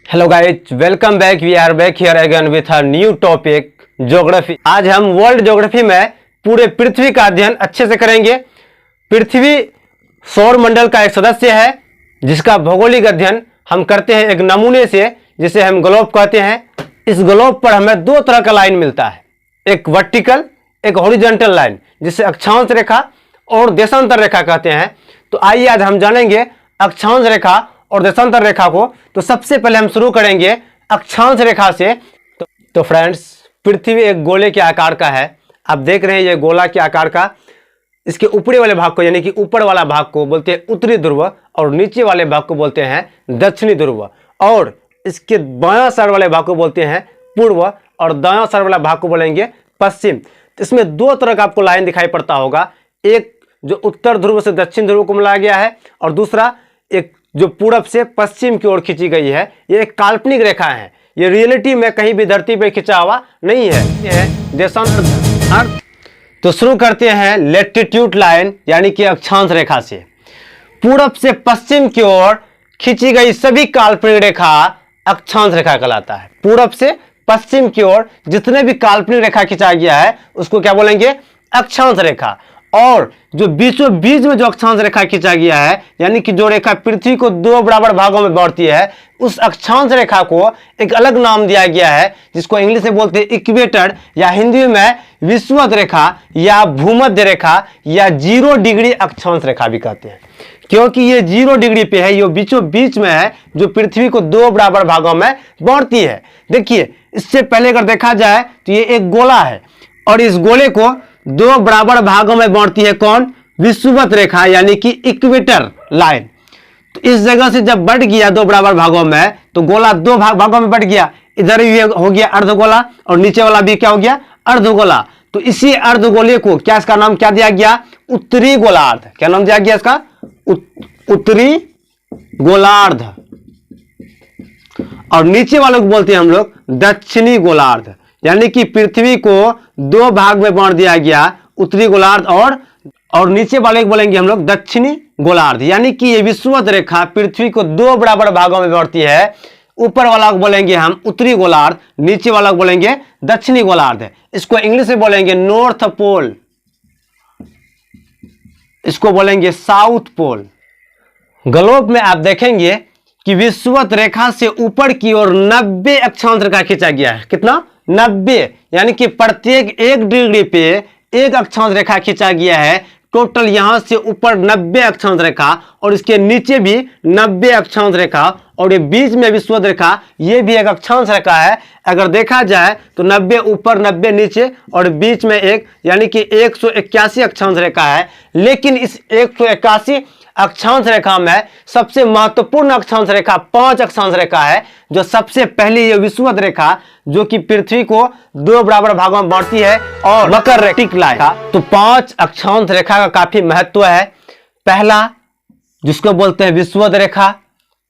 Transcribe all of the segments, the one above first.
Hello guys, welcome back. We are back here again with a new topic geography. आज हम world geography में पूरे पृथ्वी का अध्ययन अच्छे से करेंगे। पृथ्वी सौर मंडल का एक सदस्य है जिसका भौगोलिक अध्ययन हम करते हैं एक नमूने से, जिसे हम ग्लोब कहते हैं। इस ग्लोब पर हमें दो तरह का लाइन मिलता है, एक वर्टिकल, एक हॉरिजॉन्टल लाइन, जिसे अक्षांश रेखा और देशांतर रेखा कहते हैं। तो आइए आज हम जानेंगे अक्षांश रेखा और देशांतर रेखा को। तो सबसे पहले हम शुरू करेंगे अक्षांश रेखा से। तो फ्रेंड्स, पृथ्वी एक गोले के आकार का है। आप देख रहे हैं ये गोला के आकार का। इसके ऊपरी वाले भाग को, यानी कि ऊपर वाला भाग को बोलते हैं उत्तरी ध्रुव और नीचे वाले भाग को बोलते हैं दक्षिणी ध्रुव, और इसके बायां साइड वाले भाग को बोलते हैं पूर्व और दायां साइड वाला भाग को बोलेंगे पश्चिम। इसमें दो तरह का आपको लाइन दिखाई पड़ता होगा, एक जो उत्तर ध्रुव से दक्षिण ध्रुव को मिलाया गया है और दूसरा एक जो पूरब से पश्चिम की ओर खींची गई है। ये एक काल्पनिक रेखा है, ये रियलिटी में कहीं भी धरती पे खिंचा हुआ नहीं है। ये है देशांतर। तो शुरू करते हैं लैटिट्यूड लाइन यानी कि अक्षांश रेखा से। पूरब से पश्चिम की ओर खींची गई सभी काल्पनिक रेखा अक्षांश रेखा कहलाता है। पूरब से पश्चिम की ओर जितने भी काल्पनिक रेखा खींचा गया है उसको क्या बोलेंगे? अक्षांश रेखा। और जो बीचों बीच में जो अक्षांश रेखा खींचा गया है, यानी कि जो रेखा पृथ्वी को दो बराबर भागों में बांटती है, उस अक्षांश रेखा को एक अलग नाम दिया गया है, जिसको इंग्लिश में बोलते हैं इक्वेटर, या हिंदी में विषुवत रेखा या भूमध्य रेखा या 0 डिग्री अक्षांश रेखा भी कहते हैं, क्योंकि ये 0 डिग्री पे है, ये बीचों बीच में है, जो पृथ्वी को दो बराबर भागों में बांटती है। देखिए, इससे पहले अगर देखा जाए तो ये एक गोला है और इस गोले को दो बराबर भागों में बांटती है कौन? विषुवत रेखा यानी कि इक्वेटर लाइन। तो इस जगह से जब बढ़ गया दो बराबर भागों में, तो गोला दो भागों में बढ़ गया। इधर भी हो गया अर्धगोला और नीचे वाला भी क्या हो गया? अर्धगोला। तो इसी अर्धगोले को क्या, इसका नाम क्या दिया गया? उत्तरी गोलार्ध। क्या नाम दिया गया इसका? उत्तरी गोलार्ध। और नीचे वालों को बोलते हैं हम लोग दक्षिणी गोलार्ध। यानी कि पृथ्वी को दो भाग में बांट दिया गया, उत्तरी गोलार्ध और नीचे वाले को बोलेंगे हम लोग दक्षिणी गोलार्ध। यानी कि ये विषुवत रेखा पृथ्वी को दो बराबर भागों में बांटती है। ऊपर वाला को बोलेंगे हम उत्तरी गोलार्ध, नीचे वाला को बोलेंगे दक्षिणी गोलार्ध। इसको इंग्लिश में बोलेंगे नॉर्थ पोल, इसको बोलेंगे साउथ पोल। ग्लोब में आप देखेंगे कि विषुवत रेखा से ऊपर की ओर 90 अक्षांश रेखा खींचा गया है। कितना? 90। यानी कि प्रत्येक 1 डिग्री पे एक अक्षांश रेखा खींचा गया है। टोटल यहां से ऊपर 90 अक्षांश रेखा और इसके नीचे भी 90 अक्षांश रेखा, और ये बीच में विषुवत रेखा, ये भी एक अक्षांश रेखा है। अगर देखा जाए तो 90 ऊपर 90 नीचे और बीच में एक, यानी कि 181 अक्षांश रेखा है। लेकिन इस 181 अक्षांश रेखा में सबसे महत्वपूर्ण अक्षांश रेखा 5 अक्षांश रेखा है। जो सबसे पहली ये विषुवत रेखा, जो कि पृथ्वी को दो बराबर भागों में बांटती है, और मकर रेखा। तो 5 अक्षांश रेखा का काफी महत्व है। पहला जिसको बोलते हैं विषुवत रेखा,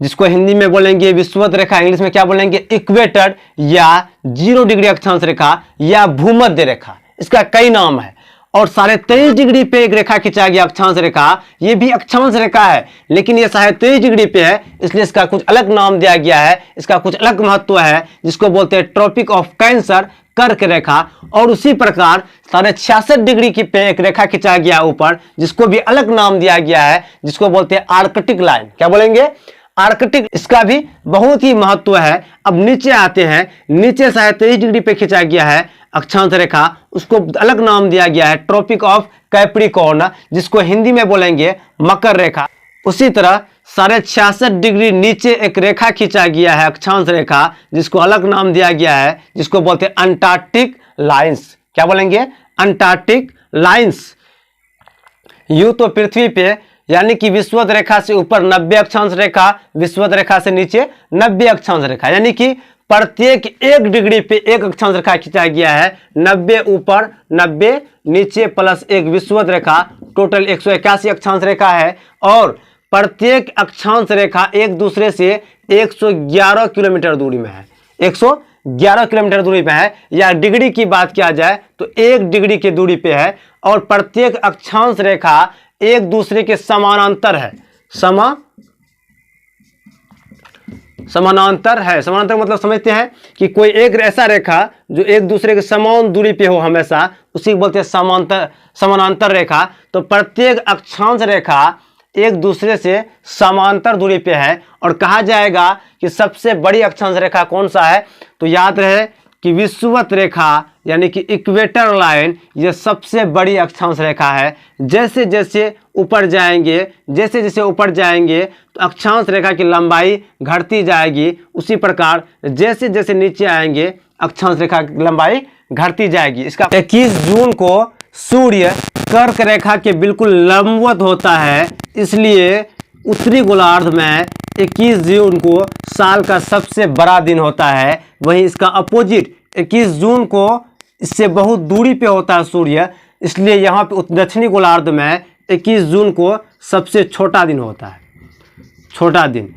जिसको हिंदी में बोलेंगे विषुवत रेखा, इंग्लिश में क्या बोलेंगे? इक्वेटर या 0 डिग्री अक्षांश रेखा या भूमध्य रेखा। इसका कई नाम है। और 23.5 डिग्री पे एक रेखा खींचा गया अक्षांश रेखा, ये भी अक्षांश रेखा है, लेकिन ये 23.5 डिग्री पे है, इसलिए इसका कुछ अलग नाम दिया गया है, इसका कुछ अलग महत्व है, जिसको बोलते हैं ट्रॉपिक ऑफ कैंसर, कर्क रेखा। और उसी प्रकार 66.5 डिग्री की पे एक रेखा खींचा गया ऊपर, जिसको भी अलग नाम दिया गया है, जिसको बोलते हैं आर्कटिक लाइन। क्या बोलेंगे? आर्कटिक। इसका भी बहुत ही महत्व है। अब नीचे आते हैं, नीचे 23.5 डिग्री पे खींचा गया है अक्षांश रेखा, उसको अलग नाम दिया गया है ट्रॉपिक ऑफ कैप्रिकॉर्न, जिसको हिंदी में बोलेंगे मकर रेखा। उसी तरह 66.5 डिग्री नीचे एक रेखा खींचा गया है अक्षांश रेखा, जिसको अलग नाम दिया गया है, जिसको बोलते हैं अंटार्कटिक लाइंस। क्या बोलेंगे? Antarctic lines. यूं तो पृथ्वी पे, यानी कि विषुवत रेखा से ऊपर 90 अक्षांश रेखा, विषुवत रेखा से नीचे 90 अक्षांश रेखा, यानी कि प्रत्येक 1 डिग्री पे एक अक्षांश रेखा खींचा गया है। 90 ऊपर 90 नीचे प्लस एक विषुवत रेखा, टोटल 181 अक्षांश रेखा है। और प्रत्येक अक्षांश रेखा एक दूसरे से 111 किलोमीटर दूरी में है। 111 किलोमीटर दूरी पे है, या डिग्री की बात किया जाए तो 1 डिग्री की दूरी पे है। और प्रत्येक अक्षांश रेखा एक दूसरे के समानांतर है। समानांतर है। समानांतर मतलब समझते हैं कि कोई एक ऐसा रेखा जो एक दूसरे के समान दूरी पे हो हमेशा, उसी को बोलते हैं समानांतर रेखा। तो प्रत्येक अक्षांश रेखा एक दूसरे से समांतर दूरी पे है। और कहा जाएगा कि सबसे बड़ी अक्षांश रेखा कौन सा है, तो याद रहे कि विषुवत रेखा यानी कि इक्वेटर लाइन, ये सबसे बड़ी अक्षांश रेखा है। जैसे जैसे ऊपर जाएंगे तो अक्षांश रेखा की लंबाई घटती जाएगी, उसी प्रकार जैसे जैसे नीचे आएंगे अक्षांश रेखा की लंबाई घटती जाएगी। इसका 21 जून को सूर्य कर्क रेखा के बिल्कुल लंबवत होता है, इसलिए उत्तरी गोलार्ध में 21 जून को साल का सबसे बड़ा दिन होता है। वहीं इसका अपोजिट 21 जून को इससे बहुत दूरी पे होता है सूर्य, इसलिए यहाँ पे दक्षिणी गोलार्ध में 21 जून को सबसे छोटा दिन होता है, छोटा दिन।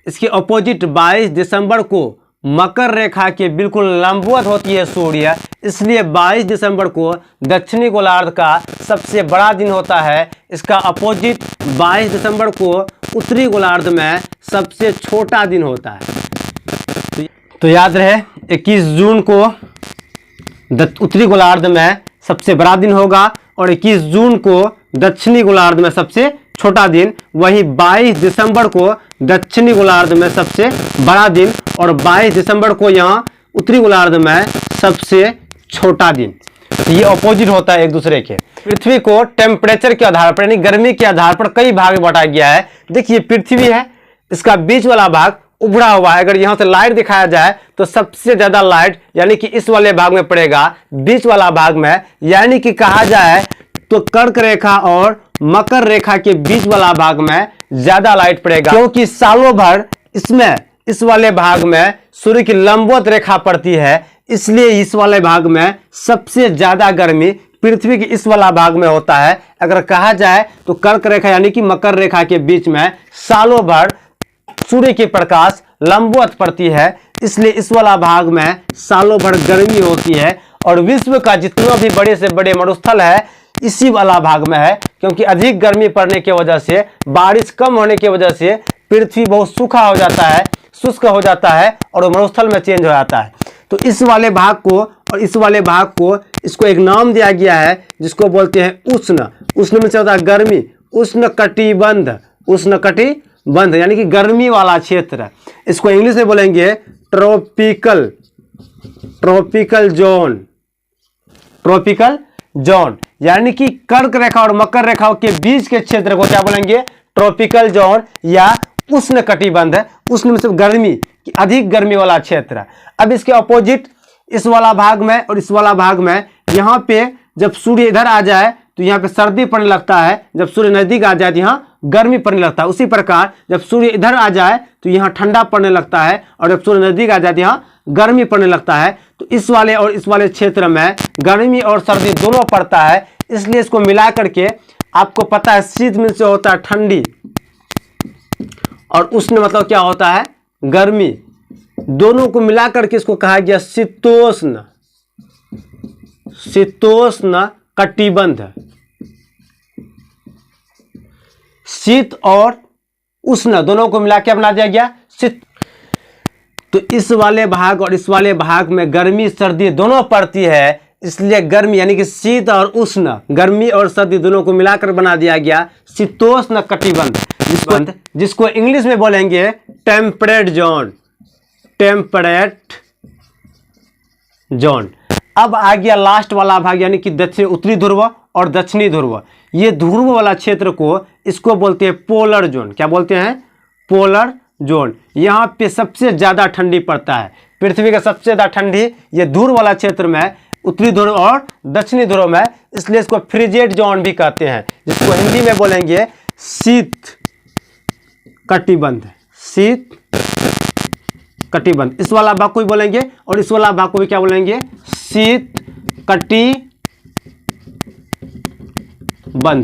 इसके अपोजिट 22 दिसंबर को मकर रेखा के बिल्कुल लंबवत होती है सूर्य, इसलिए 22 दिसंबर को दक्षिणी गोलार्ध का सबसे बड़ा दिन होता है। इसका अपोजिट 22 दिसंबर को उत्तरी गोलार्ध में सबसे छोटा दिन होता है। तो याद रहे 21 जून को उत्तरी गोलार्ध में सबसे बड़ा दिन होगा और 21 जून को दक्षिणी गोलार्ध में सबसे छोटा दिन। वहीं 22 दिसंबर को दक्षिणी गोलार्ध में सबसे बड़ा दिन और 22 दिसंबर को यहाँ उत्तरी गोलार्ध में सबसे छोटा दिन। ये अपोजिट होता है एक दूसरे के। पृथ्वी को टेम्परेचर के आधार पर यानी गर्मी के आधार पर कई भाग में बांटा गया है। देखिए पृथ्वी है, इसका बीच वाला भाग उभरा हुआ है। अगर यहाँ से लाइट दिखाया जाए तो सबसे ज्यादा लाइट यानी कि इस वाले भाग में पड़ेगा, बीच वाला भाग में। यानी कि कहा जाए तो कर्क रेखा और मकर रेखा के बीच वाला भाग में ज्यादा लाइट पड़ेगा, क्योंकि सालों भर इसमें इस वाले भाग में सूर्य की लंबवत रेखा पड़ती है, इसलिए इस वाले भाग में सबसे ज्यादा गर्मी पृथ्वी के इस वाला भाग में होता है। अगर कहा जाए तो कर्क रेखा यानी कि मकर रेखा के बीच में सालों भर सूर्य की प्रकाश लंबवत पड़ती है, इसलिए इस वाला भाग में सालों भर गर्मी होती है। और विश्व का जितना भी बड़े से बड़े मरुस्थल है इसी वाला भाग में है, क्योंकि अधिक गर्मी पड़ने की वजह से, बारिश कम होने की वजह से पृथ्वी बहुत सूखा हो जाता है, शुष्क हो जाता है और मरुस्थल में चेंज हो जाता है। तो इस वाले भाग को और इस वाले भाग को इसको एक नाम दिया गया है जिसको बोलते हैं उष्ण। उष्ण में होता है गर्मी, उष्ण कटिबंध, उष्ण कटिबंध यानी कि गर्मी वाला क्षेत्र। इसको इंग्लिश में बोलेंगे tropical, tropical zone, tropical zone. यानी कि कर्क रेखा और मकर रेखा के बीच के क्षेत्र को क्या बोलेंगे, ट्रॉपिकल जोन या उष्ण कटिबंध। उष्ण में सिर्फ गर्मी, अधिक गर्मी वाला क्षेत्र। अब इसके अपोजिट इस वाला भाग में और इस वाला भाग में, यहाँ पे जब सूर्य इधर आ जाए तो यहाँ पे सर्दी पड़ने लगता है, जब सूर्य नजदीक आ जाए तो यहाँ गर्मी पड़ने लगता है। उसी प्रकार जब सूर्य इधर आ जाए तो यहाँ ठंडा पड़ने लगता है और जब सूर्य नजदीक आ जाए तो यहाँ गर्मी पड़ने लगता है। तो इस वाले और इस वाले क्षेत्र में गर्मी और सर्दी दोनों पड़ता है, इसलिए इसको मिला करके आपको पता है शीत में से होता है ठंडी और उष्ण मतलब क्या होता है, गर्मी। दोनों को मिला करके इसको कहा गया शीतोष्ण, शीतोष्ण कटिबंध। शीत और उष्ण दोनों को मिला के बना दिया गया शीत। तो इस वाले भाग और इस वाले भाग में गर्मी सर्दी दोनों पड़ती है, इसलिए गर्मी यानी कि शीत और उष्ण, गर्मी और सर्दी दोनों को मिलाकर बना दिया गया शीतोष्ण कटिबंध, जिसको इंग्लिश में बोलेंगे टेम्परेट जोन, टेम्परेट जोन। अब आ गया लास्ट वाला भाग यानी कि दक्षिण उत्तरी ध्रुव और दक्षिणी ध्रुव। ये ध्रुव वाला क्षेत्र को इसको बोलते हैं पोलर जोन। क्या बोलते हैं, पोलर जोन। यहाँ पे सबसे ज्यादा ठंडी पड़ता है, पृथ्वी का सबसे ज्यादा ठंडी ये ध्रुव वाला क्षेत्र में, उत्तरी ध्रुव और दक्षिणी ध्रुव में, इसलिए इसको फ्रिजेट जोन भी कहते हैं, जिसको हिंदी में बोलेंगे शीत कटिबंध, शीत कटिबंध। इस वाला भाग को भी बोलेंगे और इस वाला भाग को भी क्या बोलेंगे, शीत कटिबंध,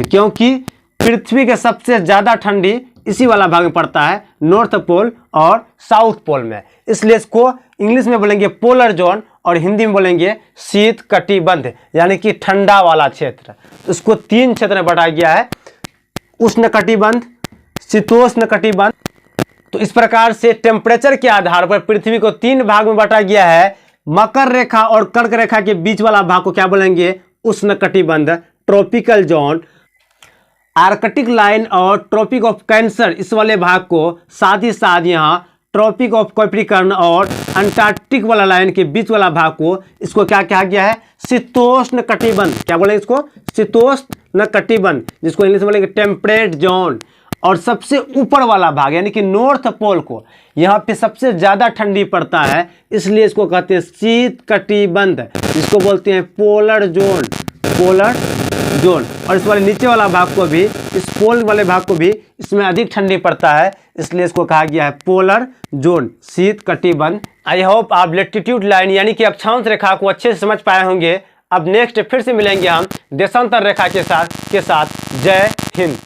क्योंकि पृथ्वी के सबसे ज्यादा ठंडी इसी वाला भाग में पड़ता है, नॉर्थ पोल और साउथ पोल में, इसलिए इसको इंग्लिश में बोलेंगे पोलर जोन और हिंदी में बोलेंगे शीत कटिबंध यानी कि ठंडा वाला क्षेत्र। तो इसको 3 क्षेत्र में बांटा गया है, उष्ण कटिबंध, शीतोष्ण कटिबंध तो इस प्रकार से टेम्परेचर के आधार पर पृथ्वी को 3 भाग में बांटा गया है। मकर रेखा और कर्क रेखा के बीच वाला भाग को क्या बोलेंगे? उष्णकटिबंध, ट्रॉपिकल जोन। आर्कटिक लाइन और ट्रॉपिक ऑफ कैंसर इस वाले भाग को, साथ ही साथ यहाँ ट्रॉपिक ऑफ कैप्रिकॉर्न और अंटार्कटिक वाला लाइन के बीच वाला भाग को, इसको क्या कहा गया है? शीतोष्ण कटिबंध। क्या बोलेंगे इसको? शीतोष्ण कटिबंध, जिसको इंग्लिश में बोलेंगे टेम्परेट जोन। और सबसे ऊपर वाला भाग यानी कि नॉर्थ पोल को, यहाँ पे सबसे ज्यादा ठंडी पड़ता है, इसलिए इसको कहते हैं शीत कटिबंध, जिसको बोलते हैं पोलर जोन। Polar zone. और इस वाले नीचे वाला भाग को भी, इस पोल वाले भाग को भी, इसमें अधिक ठंडी पड़ता है, इसलिए इसको कहा गया है पोलर जोन, शीत कटिबंध। आई होप आप लेटिट्यूड लाइन यानी कि अक्षांश रेखा को अच्छे से समझ पाए होंगे। अब नेक्स्ट फिर से मिलेंगे हम देशांतर रेखा के साथ। जय हिंद।